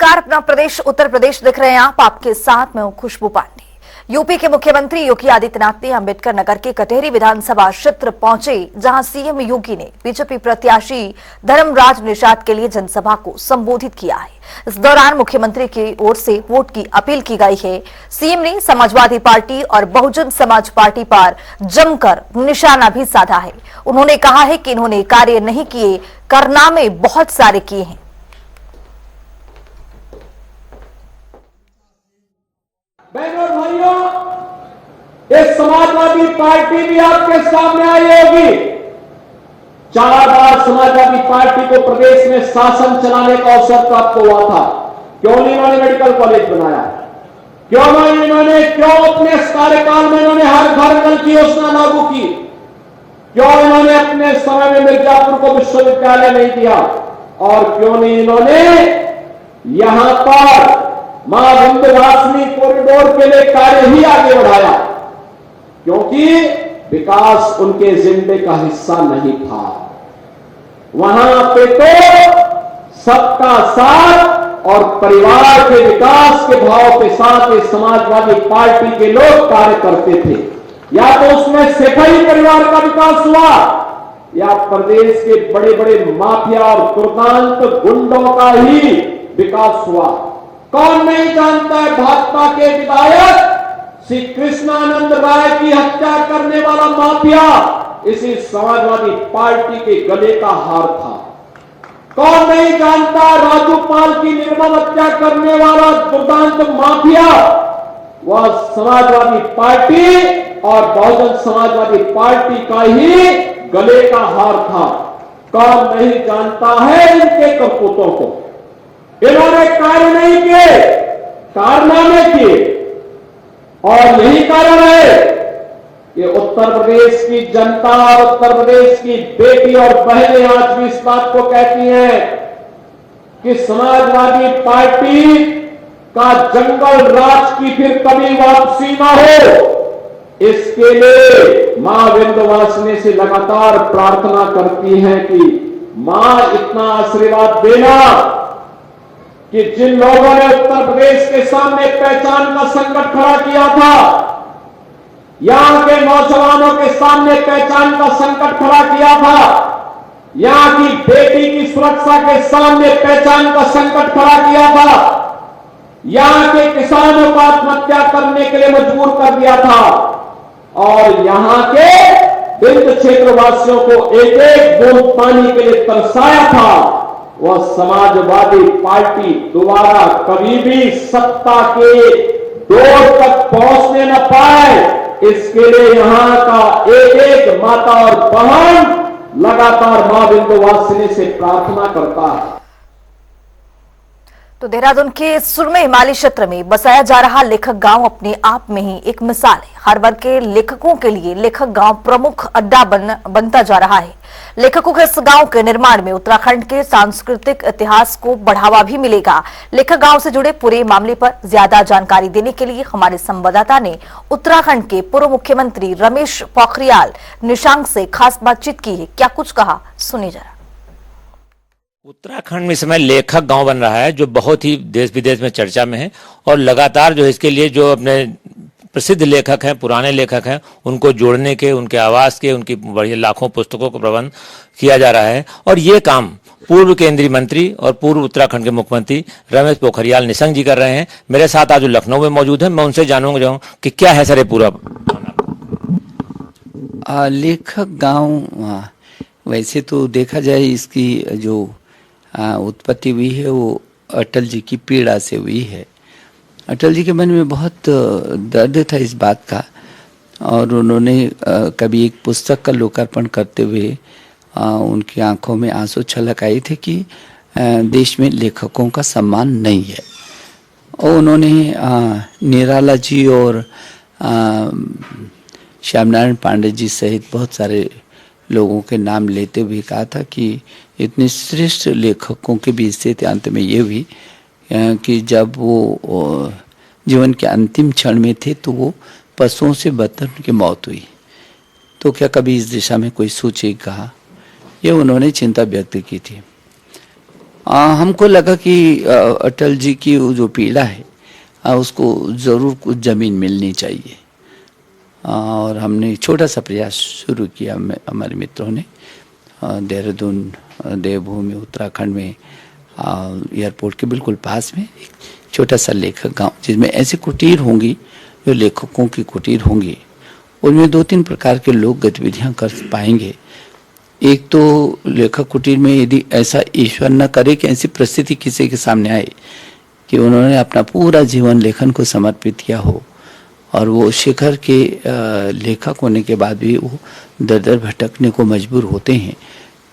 नमस्कार, अपना प्रदेश उत्तर प्रदेश दिख रहे हैं आप। आपके साथ मैं हूं खुशबू पांडे। यूपी के मुख्यमंत्री योगी आदित्यनाथ ने अंबेडकर नगर के कटेहरी विधानसभा क्षेत्र पहुंचे, जहां सीएम योगी ने बीजेपी प्रत्याशी धर्मराज निषाद के लिए जनसभा को संबोधित किया है। इस दौरान मुख्यमंत्री की ओर से वोट की अपील की गई है। सीएम ने समाजवादी पार्टी और बहुजन समाज पार्टी पर जमकर निशाना भी साधा है। उन्होंने कहा है कि इन्होंने कार्य नहीं किए, कारनामे बहुत सारे किए हैं। बहनों और भाइयों, एक समाजवादी पार्टी भी आपके सामने आई होगी। 4 बार समाजवादी पार्टी को प्रदेश में शासन चलाने का अवसर प्राप्त हुआ था। क्यों नहीं इन्होंने मेडिकल कॉलेज बनाया? क्यों अपने कार्यकाल में इन्होंने हर घर नल की योजना लागू की? क्यों इन्होंने अपने समय में मिर्जापुर को विश्वविद्यालय नहीं दिया? और क्यों नहीं इन्होंने यहां पर मां विंध्यवासिनी कॉरिडोर के लिए कार्य ही आगे बढ़ाया? क्योंकि विकास उनके एजेंडे का हिस्सा नहीं था। वहां पे तो सबका साथ और परिवार के विकास के भाव के साथ ये समाजवादी पार्टी के लोग कार्य करते थे। या तो उसमें सेठाई परिवार का विकास हुआ, या प्रदेश के बड़े बड़े माफिया और दुर्दांत गुंडों का ही विकास हुआ। कौन नहीं जानता है भाजपा के विधायक श्री कृष्णानंद राय की हत्या करने वाला माफिया इसी समाजवादी पार्टी के गले का हार था। कौन नहीं जानता राजू पाल की निर्मम हत्या करने वाला दुर्दांत माफिया वह समाजवादी पार्टी और बहुजन समाजवादी पार्टी का ही गले का हार था। कौन नहीं जानता है इनके करतूतों को? इन्होंने कार्य नहीं किए, कारनामे किए। और यही कारण है कि उत्तर प्रदेश की जनता और उत्तर प्रदेश की बेटी और बहनें आज भी इस बात को कहती हैं कि समाजवादी पार्टी का जंगल राज की फिर कभी वापसी ना हो। इसके लिए मां विंध्यवासिनी से लगातार प्रार्थना करती हैं कि मां इतना आशीर्वाद देना कि जिन लोगों ने उत्तर प्रदेश के सामने पहचान का संकट खड़ा किया था, यहां के नौजवानों के सामने पहचान का संकट खड़ा किया था, यहां की बेटी की सुरक्षा के सामने पहचान का संकट खड़ा किया था, यहां के किसानों को आत्महत्या करने के लिए मजबूर कर दिया था, और यहां के विंध्य क्षेत्रवासियों को एक एक बूंद पानी के लिए तरसाया था। वह समाजवादी पार्टी दोबारा कभी भी सत्ता के दौर तक पहुंचने न पाए, इसके लिए यहां का एक एक माता और बहन लगातार मां विंध्यवासिनी से प्रार्थना करता है। तो देहरादून के सुरमे हिमालय क्षेत्र में बसाया जा रहा लेखक गांव अपने आप में ही एक मिसाल है। हर वर्ग के लेखकों के लिए लेखक गांव प्रमुख अड्डा बनता जा रहा है। लेखकों के इस गांव के निर्माण में उत्तराखंड के सांस्कृतिक इतिहास को बढ़ावा भी मिलेगा। लेखक गांव से जुड़े पूरे मामले पर ज्यादा जानकारी देने के लिए हमारे संवाददाता ने उत्तराखंड के पूर्व मुख्यमंत्री रमेश पोखरियाल निशंक से खास बातचीत की है। क्या कुछ कहा, सुनिए जरा। उत्तराखंड में इस समय लेखक गांव बन रहा है, जो बहुत ही देश विदेश में चर्चा में है, और लगातार जो इसके लिए जो अपने प्रसिद्ध लेखक हैं, पुराने लेखक हैं, उनको जोड़ने के, उनके आवास के, उनकी बढ़िया लाखों पुस्तकों का प्रबंध किया जा रहा है। और ये काम पूर्व केंद्रीय मंत्री और पूर्व उत्तराखंड के मुख्यमंत्री रमेश पोखरियाल निशंक जी कर रहे हैं। मेरे साथ आज लखनऊ में मौजूद है, मैं उनसे जानूंगा कि क्या है सर ये पूरा लेखक गांव। वैसे तो देखा जाए इसकी जो उत्पत्ति हुई है वो अटल जी की पीड़ा से हुई है। अटल जी के मन में बहुत दर्द था इस बात का, और उन्होंने कभी एक पुस्तक का लोकार्पण करते हुए उनकी आंखों में आंसू छलक आए थे कि देश में लेखकों का सम्मान नहीं है। और उन्होंने निराला जी और श्यामनारायण पांडे जी सहित बहुत सारे लोगों के नाम लेते हुए कहा था कि इतने श्रेष्ठ लेखकों के बीच से अंत में ये हुई कि जब वो जीवन के अंतिम क्षण में थे तो वो पशुओं से बदतर उनकी मौत हुई। तो क्या कभी इस दिशा में कोई सोचेगा? ये उन्होंने चिंता व्यक्त की थी। हमको लगा कि अटल जी की वो जो पीड़ा है उसको ज़रूर कुछ ज़मीन मिलनी चाहिए। और हमने छोटा सा प्रयास शुरू किया हमारे मित्रों ने देहरादून देवभूमि उत्तराखंड में एयरपोर्ट के बिल्कुल पास में एक छोटा सा लेखक गांव, जिसमें ऐसे कुटीर होंगी जो लेखकों की कुटीर होंगी। उनमें 2-3 प्रकार के लोग गतिविधियां कर पाएंगे। एक तो लेखक कुटीर में यदि ऐसा ईश्वर न करे कि ऐसी परिस्थिति किसी के सामने आए कि उन्होंने अपना पूरा जीवन लेखन को समर्पित किया हो और वो शिखर के लेखक होने के बाद भी वो दर दर भटकने को मजबूर होते हैं,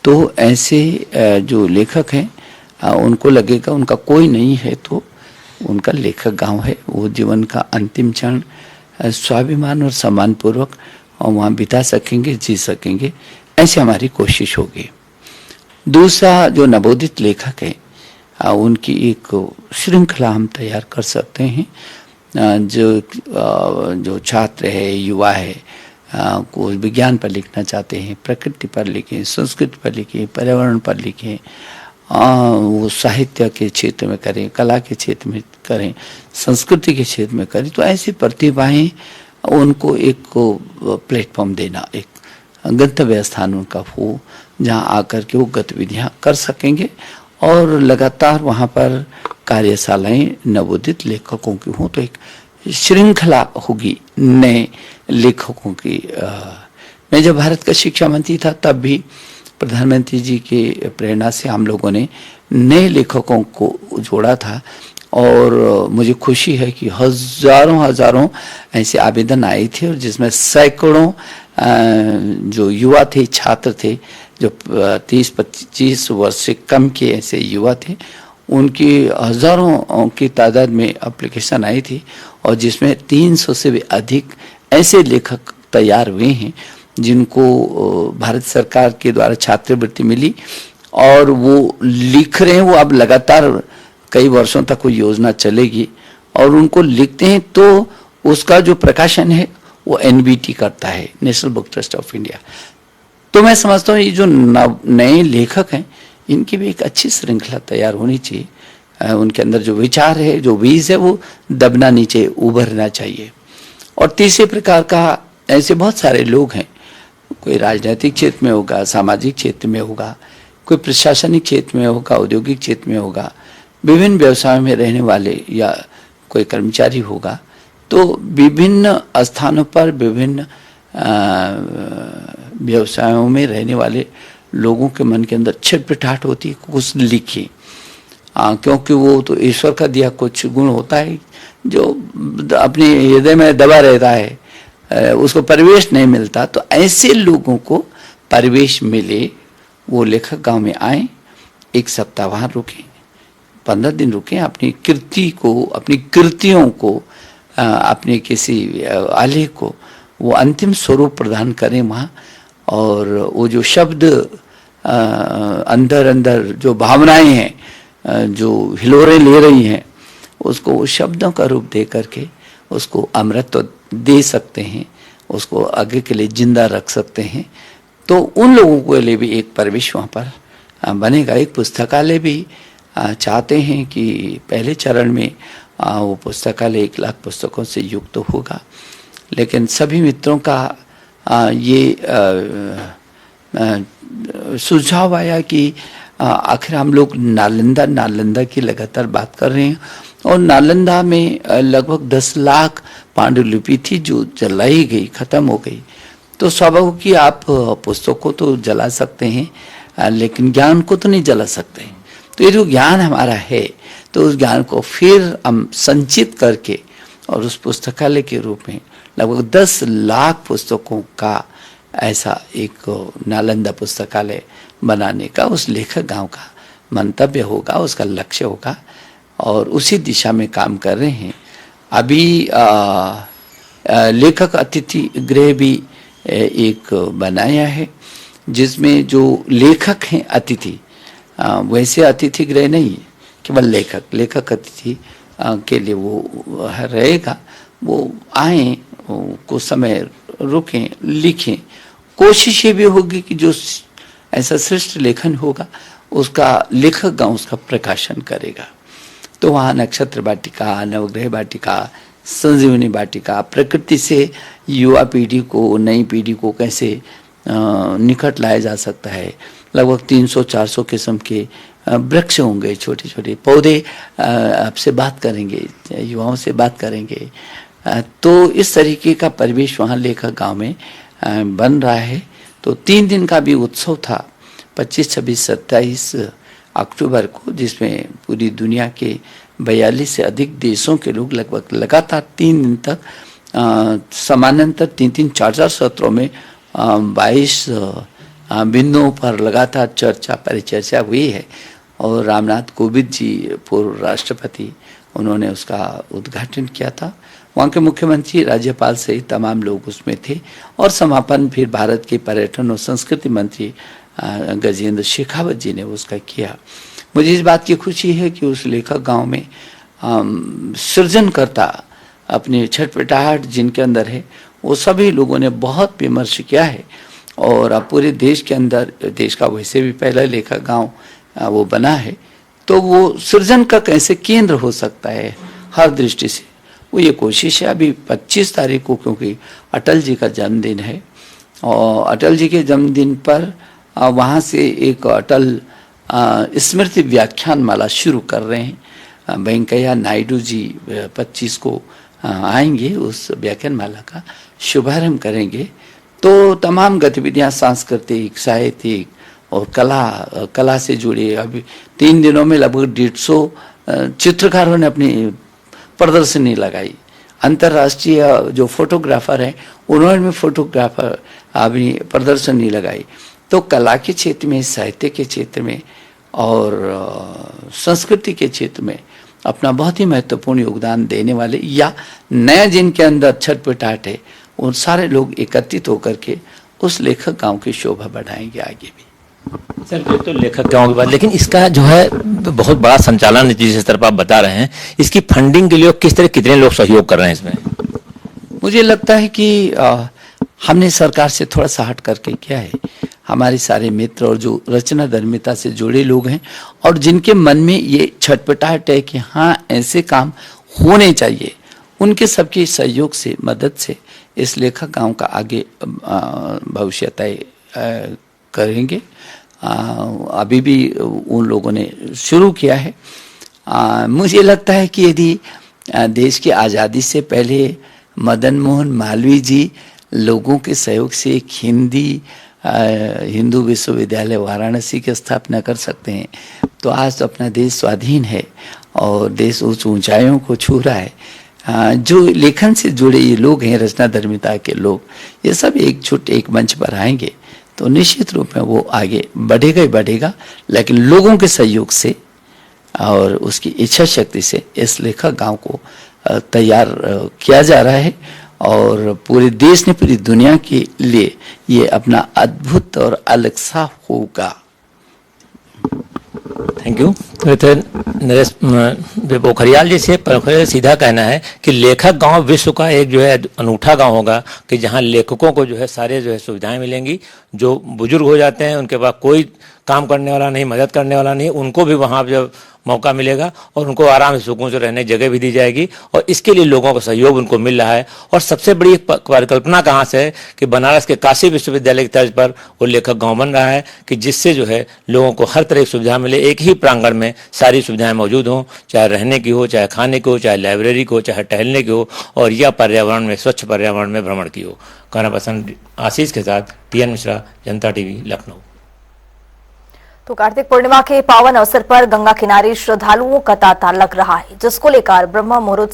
तो ऐसे जो लेखक हैं उनको लगेगा उनका कोई नहीं है तो उनका लेखक गांव है। वो जीवन का अंतिम क्षण स्वाभिमान और सम्मानपूर्वक और वहाँ बिता सकेंगे, जी सकेंगे, ऐसी हमारी कोशिश होगी। दूसरा जो नवोदित लेखक है उनकी एक श्रृंखला हम तैयार कर सकते हैं। जो छात्र है, युवा है, को विज्ञान पर लिखना चाहते हैं, प्रकृति पर लिखें, संस्कृति पर लिखें, पर्यावरण पर लिखें, वो साहित्य के क्षेत्र में करें, कला के क्षेत्र में करें, संस्कृति के क्षेत्र में करें, तो ऐसी प्रतिभाएं उनको एक प्लेटफॉर्म देना, एक गंतव्य स्थान उनका हो जहां आकर के वो गतिविधियां कर सकेंगे और लगातार वहां पर कार्यशालाएं नवोदित लेखकों की हों, तो एक श्रृंखला होगी नए लेखकों की। मैं जब भारत का शिक्षा मंत्री था तब भी प्रधानमंत्री जी के प्रेरणा से हम लोगों ने नए लेखकों को जोड़ा था और मुझे खुशी है कि हजारों ऐसे आवेदन आए थे और जिसमें सैकड़ों जो युवा थे, छात्र थे, जो 30-25 वर्ष से कम के ऐसे युवा थे, उनकी हजारों की तादाद में एप्लीकेशन आई थी और जिसमें 300 से भी अधिक ऐसे लेखक तैयार हुए हैं जिनको भारत सरकार के द्वारा छात्रवृत्ति मिली और वो लिख रहे हैं। वो अब लगातार कई वर्षों तक वो योजना चलेगी और उनको लिखते हैं तो उसका जो प्रकाशन है वो NBT करता है, national book trust of India. तो मैं समझता हूँ ये जो नए लेखक हैं इनकी भी एक अच्छी श्रृंखला तैयार होनी चाहिए। उनके अंदर जो विचार है, जो बीज है, वो दबना नीचे उभरना चाहिए। और तीसरे प्रकार का ऐसे बहुत सारे लोग हैं, कोई राजनीतिक क्षेत्र में होगा, सामाजिक क्षेत्र में होगा, कोई प्रशासनिक क्षेत्र में होगा, औद्योगिक क्षेत्र में होगा, विभिन्न व्यवसायों में रहने वाले या कोई कर्मचारी होगा। तो विभिन्न स्थानों पर विभिन्न व्यवसायों में रहने वाले लोगों के मन के अंदर छटपटाहट होती है, कुछ लिखिए, क्योंकि वो तो ईश्वर का दिया कुछ गुण होता है जो अपने हृदय में दबा रहता है, उसको परिवेश नहीं मिलता। तो ऐसे लोगों को परिवेश मिले, वो लेखक गांव में आए, 1 सप्ताह वहाँ रुकें, 15 दिन रुकें, अपनी कृति को, अपनी कृतियों को, अपने किसी आलेख को वो अंतिम स्वरूप प्रदान करें वहाँ। और वो जो शब्द अंदर जो भावनाएं हैं, जो हिलोरें ले रही हैं, उसको शब्दों का रूप दे करके उसको अमृत तो दे सकते हैं, उसको आगे के लिए जिंदा रख सकते हैं। तो उन लोगों के लिए भी एक परिवेश वहाँ पर बनेगा। एक पुस्तकालय भी चाहते हैं कि पहले चरण में वो पुस्तकालय 1 लाख पुस्तकों से युक्त होगा, लेकिन सभी मित्रों का ये सुझाव आया कि आखिर हम लोग नालंदा की लगातार बात कर रहे हैं और नालंदा में लगभग 10 लाख पांडुलिपि थी जो जलाई गई, खत्म हो गई। तो स्वाभाविक कि आप पुस्तकों तो जला सकते हैं लेकिन ज्ञान को तो नहीं जला सकते। तो ये जो ज्ञान हमारा है तो उस ज्ञान को फिर हम संचित करके और उस पुस्तकालय के रूप में लगभग 10 लाख पुस्तकों का ऐसा एक नालंदा पुस्तकालय बनाने का उस लेखक गांव का मंतव्य होगा, उसका लक्ष्य होगा और उसी दिशा में काम कर रहे हैं। अभी लेखक अतिथि गृह भी एक बनाया है जिसमें जो लेखक हैं अतिथि, वैसे अतिथि गृह नहीं है, केवल लेखक अतिथि के लिए वो रहेगा। वो आए, कुछ समय रुकें, लिखें। कोशिश ये भी होगी कि जो ऐसा श्रेष्ठ लेखन होगा उसका लेखक गांव उसका प्रकाशन करेगा। तो वहाँ नक्षत्र वाटिका, नवग्रह वाटिका, संजीवनी वाटिका, प्रकृति से युवा पीढ़ी को, नई पीढ़ी को कैसे निकट लाया जा सकता है। लगभग 300-400 किस्म के वृक्ष होंगे, छोटे छोटे पौधे आपसे बात करेंगे, युवाओं से बात करेंगे। तो इस तरीके का परिवेश वहाँ लेखक गांव में बन रहा है। तो 3 दिन का भी उत्सव था, 25, 26, 27 अक्टूबर को, जिसमें पूरी दुनिया के 42 से अधिक देशों के लोग लगभग लगातार 3 दिन तक समानांतर 3-3, 4-4 सत्रों में 22 बिंदुओं पर लगातार चर्चा परिचर्चा हुई है। और रामनाथ कोविंद जी पूर्व राष्ट्रपति, उन्होंने उसका उद्घाटन किया था। वहाँ के मुख्यमंत्री, राज्यपाल सहित तमाम लोग उसमें थे। और समापन फिर भारत के पर्यटन और संस्कृति मंत्री गजेंद्र शेखावत जी ने उसका किया। मुझे इस बात की खुशी है कि उस लेखक गांव में सृजनकर्ता अपनी छटपटाहट जिनके अंदर है, वो सभी लोगों ने बहुत विमर्श किया है। और अब पूरे देश के अंदर, देश का वैसे भी पहला लेखक गांव वो बना है, तो वो सृजन का कैसे केंद्र हो सकता है हर दृष्टि से, वो ये कोशिश है। अभी 25 तारीख को, क्योंकि अटल जी का जन्मदिन है, और अटल जी के जन्मदिन पर वहाँ से एक अटल स्मृति व्याख्यान माला शुरू कर रहे हैं। वेंकैया नायडू जी 25 को आएंगे, उस व्याख्यान माला का शुभारंभ करेंगे। तो तमाम गतिविधियां सांस्कृतिक, साहित्यिक और कला से जुड़ी, अभी 3 दिनों में लगभग 150 चित्रकारों ने अपनी प्रदर्शनी लगाई। अंतर्राष्ट्रीय जो फोटोग्राफर हैं, उन्होंने भी फोटोग्राफर अपनी प्रदर्शनी लगाई। तो कला के क्षेत्र में, साहित्य के क्षेत्र में और संस्कृति के क्षेत्र में अपना बहुत ही महत्वपूर्ण योगदान देने वाले, या नया जिनके अंदर छटपटाहट है, उन सारे लोग एकत्रित होकर के उस लेखक गांव की शोभा बढ़ाएंगे आगे भी। सर, ये तो लेखक गांव की बात, लेकिन इसका जो है बहुत बड़ा संचालन जिस तरफ आप बता रहे हैं, इसकी फंडिंग के लिए किस तरह, कितने लोग सहयोग कर रहे हैं इसमें? मुझे लगता है कि हमने सरकार से थोड़ा सा हट करके किया है। हमारे सारे मित्र और जो रचना धर्मिता से जुड़े लोग हैं, और जिनके मन में ये छटपटाहट है कि हाँ ऐसे काम होने चाहिए, उनके सबके सहयोग से, मदद से इस लेखक गांव का आगे भविष्य तय करेंगे। अभी भी उन लोगों ने शुरू किया है। मुझे लगता है कि यदि देश की आज़ादी से पहले मदन मोहन मालवीय जी लोगों के सहयोग से एक हिंदू विश्वविद्यालय वाराणसी की स्थापना कर सकते हैं, तो आज तो अपना देश स्वाधीन है और देश उस ऊंचाइयों को छू रहा है। जो लेखन से जुड़े ये लोग हैं, रचना धर्मिता के लोग, ये सब एकजुट एक मंच पर आएंगे तो निश्चित रूप में वो आगे बढ़ेगा ही बढ़ेगा। लेकिन लोगों के सहयोग से और उसकी इच्छा शक्ति से इस लेखक गांव को तैयार किया जा रहा है, और पूरे देश ने, पूरी दुनिया के लिए ये अपना अद्भुत और अलग सा होगा। Thank you. नरेश पोखरियाल जी से सीधा कहना है कि लेखक गांव विश्व का एक जो है अनूठा गांव होगा, कि जहां लेखकों को जो है सारे जो है सुविधाएं मिलेंगी। जो बुजुर्ग हो जाते हैं, उनके पास कोई काम करने वाला नहीं, मदद करने वाला नहीं, उनको भी वहां जब मौका मिलेगा और उनको आराम से सुकून से रहने की जगह भी दी जाएगी, और इसके लिए लोगों का सहयोग उनको मिल रहा है। और सबसे बड़ी परिकल्पना कहाँ से है कि बनारस के काशी विश्वविद्यालय की तर्ज पर वो लेखक गांव बन रहा है, कि जिससे जो है लोगों को हर तरह की सुविधा मिले, एक ही प्रांगण में सारी सुविधाएं मौजूद हों, चाहे रहने की हो, चाहे खाने की हो, चाहे लाइब्रेरी की हो, चाहे टहलने की हो, और यह पर्यावरण में, स्वच्छ पर्यावरण में भ्रमण की हो। कहना पसंद आशीष के साथ टीएन मिश्रा, जनता टीवी, लखनऊ। तो कार्तिक पूर्णिमा के पावन अवसर पर गंगा किनारे श्रद्धालुओं का तांता लग रहा है, जिसको लेकर ब्रह्म मुहूर्त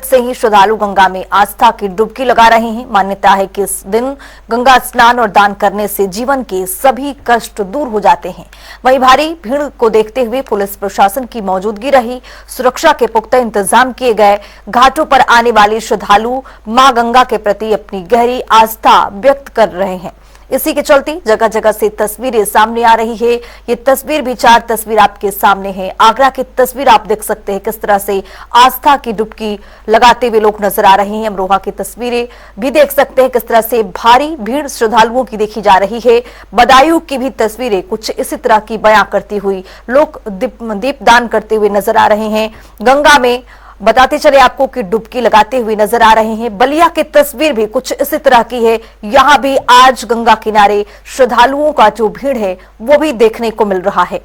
से ही श्रद्धालु गंगा में आस्था की डुबकी लगा रहे हैं। मान्यता है कि इस दिन गंगा स्नान और दान करने से जीवन के सभी कष्ट दूर हो जाते हैं। वहीं भारी भीड़ को देखते हुए पुलिस प्रशासन की मौजूदगी रही, सुरक्षा के पुख्ता इंतजाम किए गए। घाटों पर आने वाले श्रद्धालु मां गंगा के प्रति अपनी गहरी आस्था व्यक्त कर रहे हैं। इसी के चलते जगह जगह से तस्वीरें सामने आ रही है। ये तस्वीर भी 4 तस्वीर आपके सामने है। आगरा की तस्वीर आप देख सकते हैं किस तरह से आस्था की डुबकी लगाते हुए लोग नजर आ रहे हैं। अमरोहा की तस्वीरें भी देख सकते हैं किस तरह से भारी भीड़ श्रद्धालुओं की देखी जा रही है। बदायूं की भी तस्वीरें कुछ इसी तरह की बयां करती हुई लोग दीपदान करते हुए नजर आ रहे हैं। गंगा में बताते चले आपको कि डुबकी लगाते हुए नजर आ रहे हैं। बलिया की तस्वीर भी कुछ इसी तरह की है। यहां भी आज गंगा किनारे श्रद्धालुओं का जो भीड़ है वो भी देखने को मिल रहा है।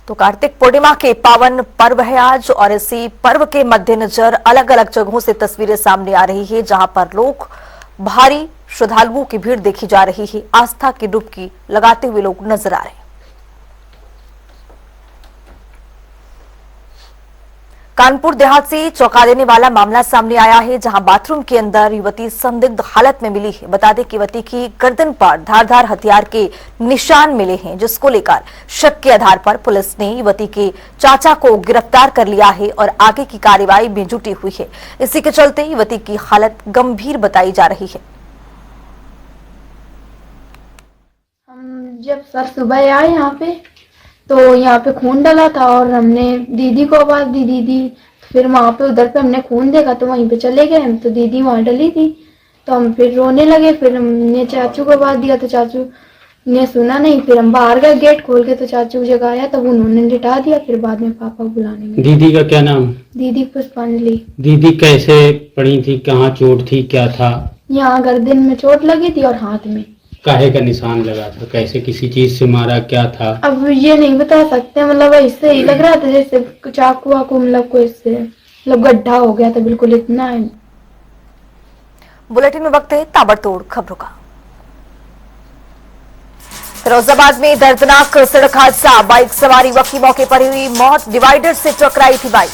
तो कार्तिक पूर्णिमा के पावन पर्व है आज और इसी पर्व के मद्देनजर अलग अलग जगहों से तस्वीरें सामने आ रही है जहां पर लोग भारी श्रद्धालुओं की भीड़ देखी जा रही है। आस्था की डुबकी लगाते हुए लोग नजर आ रहे हैं। कानपुर देहात से चौंका देने वाला मामला सामने आया है जहां बाथरूम के अंदर युवती संदिग्ध हालत में मिली है। बता दें कि युवती की गर्दन पर धारदार हथियार के निशान मिले हैं जिसको लेकर शक के आधार पर पुलिस ने युवती के चाचा को गिरफ्तार कर लिया है और आगे की कार्रवाई में जुटी हुई है। इसी के चलते युवती की हालत गंभीर बताई जा रही है। हम जब सर सुबह आए यहाँ पे तो यहाँ पे खून डला था और हमने दीदी को आवाज दी, दीदी फिर वहाँ पे उधर पे हमने खून देखा तो वहीं पे चले गए हम, तो दीदी वहाँ डली थी तो हम फिर रोने लगे। फिर हमने चाचू को आवाज दिया तो चाचू ने सुना नहीं। फिर हम बाहर गए गेट खोल के तो चाचू जगाया तब उन्होंने लिटा दिया। फिर बाद में पापा को बुलाने गए। दीदी का क्या नाम? दीदी पुष्पांजलि। दीदी कैसे पड़ी थी, कहाँ चोट थी, क्या था? यहाँ गर्दन में चोट लगी थी और हाथ में। काहे का निशान लगा था, कैसे किसी चीज से मारा, क्या था? अब ये नहीं बता सकते, मतलब ऐसे ही लग रहा था जैसे चाकू वाकू मतलब कोई इससे मतलब गड्ढा हो गया था, बिल्कुल इतना है। बुलेटिन में वक्त है ताबड़तोड़ खबरों का। फिरोजाबाद में दर्दनाक सड़क हादसा, बाइक सवार युवक की मौके पर हुई मौत, डिवाइडर से टकराई थी बाइक।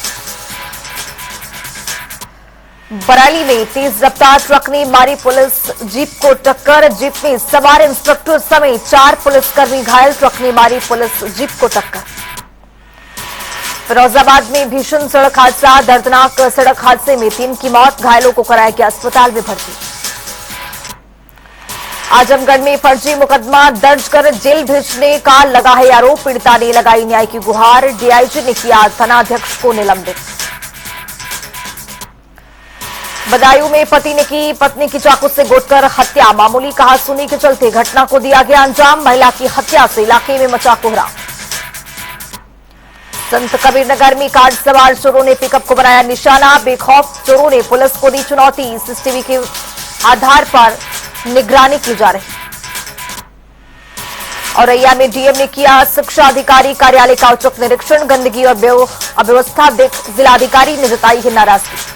बरेली में तेज रफ्तार ट्रक ने मारी पुलिस जीप को टक्कर, जीप में सवार इंस्पेक्टर समेत 4 पुलिसकर्मी घायल, ट्रक ने मारी पुलिस जीप को टक्कर। फिरोजाबाद में भीषण सड़क हादसा, दर्दनाक सड़क हादसे में 3 की मौत, घायलों को कराया गया अस्पताल में भर्ती। आजमगढ़ में फर्जी मुकदमा दर्ज कर जेल भेजने का लगा है आरोप, पीड़िता ने लगाई न्याय की गुहार, डीआईजी ने किया थानाध्यक्ष को निलंबित। बदायूं में पति ने की पत्नी की चाकू से गोदकर हत्या, मामूली कहासुनी के चलते घटना को दिया गया अंजाम, महिला की हत्या से इलाके में मचा कोहराम। संत कबीर नगर में कार सवार चोरों ने पिकअप को बनाया निशाना, बेखौफ चोरों ने पुलिस को दी चुनौती, सीसीटीवी के आधार पर निगरानी की जा रही। औरैया में डीएम ने किया शिक्षा अधिकारी कार्यालय का औचक निरीक्षण, गंदगी और अव्यवस्था देख जिलाधिकारी ने जताई है नाराजगी।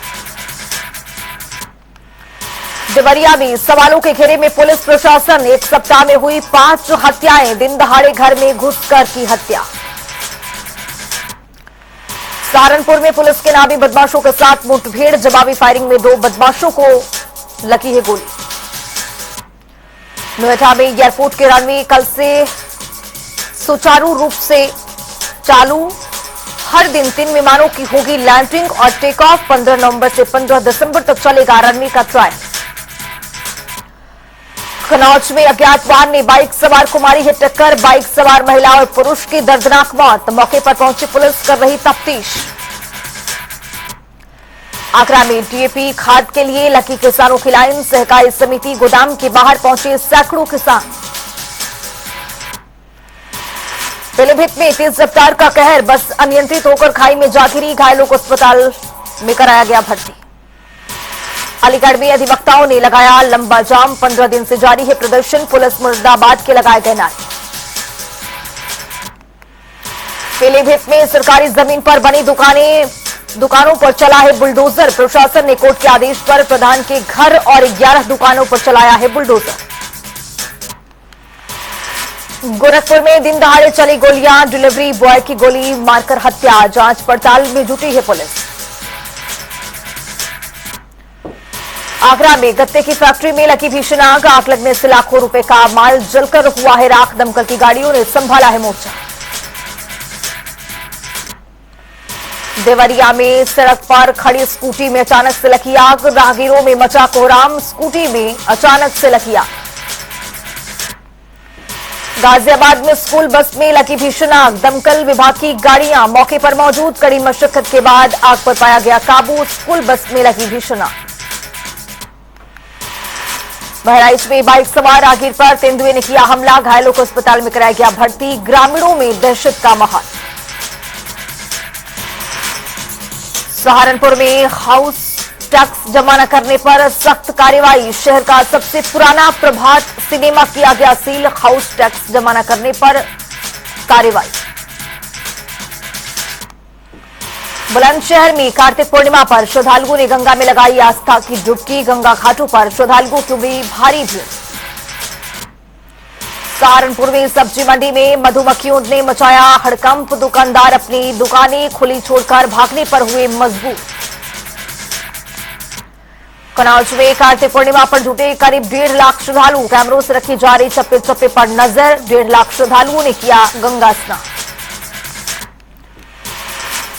देवरिया में सवालों के घेरे में पुलिस प्रशासन, 1 सप्ताह में हुई 5 हत्याएं, दिन दहाड़े घर में घुसकर की हत्या। सहारनपुर में पुलिस के नामी बदमाशों के साथ मुठभेड़, जवाबी फायरिंग में 2 बदमाशों को लगी है गोली। नोएडा में एयरपोर्ट के रनवे कल से सुचारू रूप से चालू, हर दिन 3 विमानों की होगी लैंडिंग और टेक ऑफ, 15 नवंबर से 15 दिसंबर तक चलेगा रनवे का ट्रायल। कन्नौज में अज्ञात वाहन ने बाइक सवार को मारी है टक्कर, बाइक सवार महिला और पुरुष की दर्दनाक मौत, मौके पर पहुंची पुलिस कर रही तफ्तीश। आगरा में डीएपी खाद के लिए लगी किसानों की लाइन, सहकारी समिति गोदाम के बाहर पहुंचे सैकड़ों किसान। पीलीभीत में तेज रफ्तार का कहर, बस अनियंत्रित होकर खाई में जा गिरी, घायलों को अस्पताल में कराया गया भर्ती। अलीगढ़ में अधिवक्ताओं ने लगाया लंबा जाम, 15 दिन से जारी है प्रदर्शन, पुलिस मुर्दाबाद के लगाए गए नारे। पीलीभीत में सरकारी जमीन पर बनी दुकानों पर चला है बुलडोजर, प्रशासन ने कोर्ट के आदेश पर प्रधान के घर और 11 दुकानों पर चलाया है बुलडोजर। गोरखपुर में दिन दहाड़े चली गोलियां, डिलीवरी बॉय की गोली मारकर हत्या, जांच पड़ताल में जुटी है पुलिस। आगरा में गत्ते की फैक्ट्री में लगी भीषण आग, आग लगने से लाखों रुपए का माल जलकर हुआ है राख, दमकल की गाड़ियों ने संभाला है मोर्चा। देवरिया में सड़क पर खड़ी स्कूटी में अचानक से लगी आग, राहगीरों में मचा कोहराम, स्कूटी में अचानक से लगी आग। गाजियाबाद में स्कूल बस में लगी भीषण आग, दमकल विभाग की गाड़ियां मौके पर मौजूद, कड़ी मशक्कत के बाद आग पर पाया गया काबू, स्कूल बस में लगी भीषण आग। बहराइच में बाइक सवार राहगीर पर तेंदुए ने किया हमला, घायलों को अस्पताल में कराया गया भर्ती, ग्रामीणों में दहशत का माहौल। सहारनपुर में हाउस टैक्स जमा न करने पर सख्त कार्रवाई, शहर का सबसे पुराना प्रभात सिनेमा किया गया सील, हाउस टैक्स जमा न करने पर कार्रवाई। बुलंदशहर में कार्तिक पूर्णिमा पर श्रद्धालुओं ने गंगा में लगाई आस्था की डुबकी, गंगा घाटों पर श्रद्धालुओं की हुई भारी भीड़। सहारनपुर में सब्जी मंडी में मधुमक्खियों ने मचाया हड़कंप, दुकानदार अपनी दुकानें खुली छोड़कर भागने पर हुए मजबूर। कन्नौज में कार्तिक पूर्णिमा पर जुटे करीब 1.5 लाख श्रद्धालु, कैमरों से रखी जा रही चप्पे चप्पे पर नजर, 1.5 लाख श्रद्धालुओं ने किया गंगा स्नान।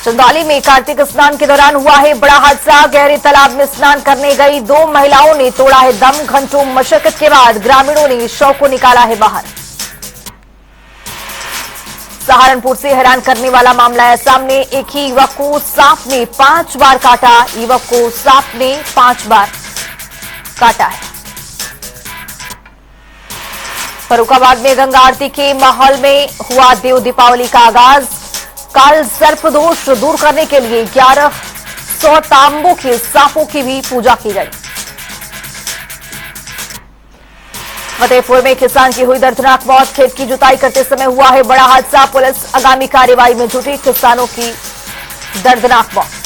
चंदौली में कार्तिक स्नान के दौरान हुआ है बड़ा हादसा, गहरे तालाब में स्नान करने गई 2 महिलाओं ने तोड़ा है दम, घंटों मशक्कत के बाद ग्रामीणों ने शव को निकाला है बाहर। सहारनपुर से हैरान करने वाला मामला है सामने, एक ही युवक को सांप ने 5 बार काटा, युवक को सांप ने 5 बार काटा है। फर्रुखाबाद में गंगा आरती के माहौल में हुआ देव दीपावली का आगाज, काल सर्प दोष दूर करने के लिए 1100 तांबों के सांपों की भी पूजा की गई। फतेहपुर में किसान की हुई दर्दनाक मौत, खेत की जुताई करते समय हुआ है बड़ा हादसा, पुलिस आगामी कार्रवाई में जुटी, किसानों की दर्दनाक मौत।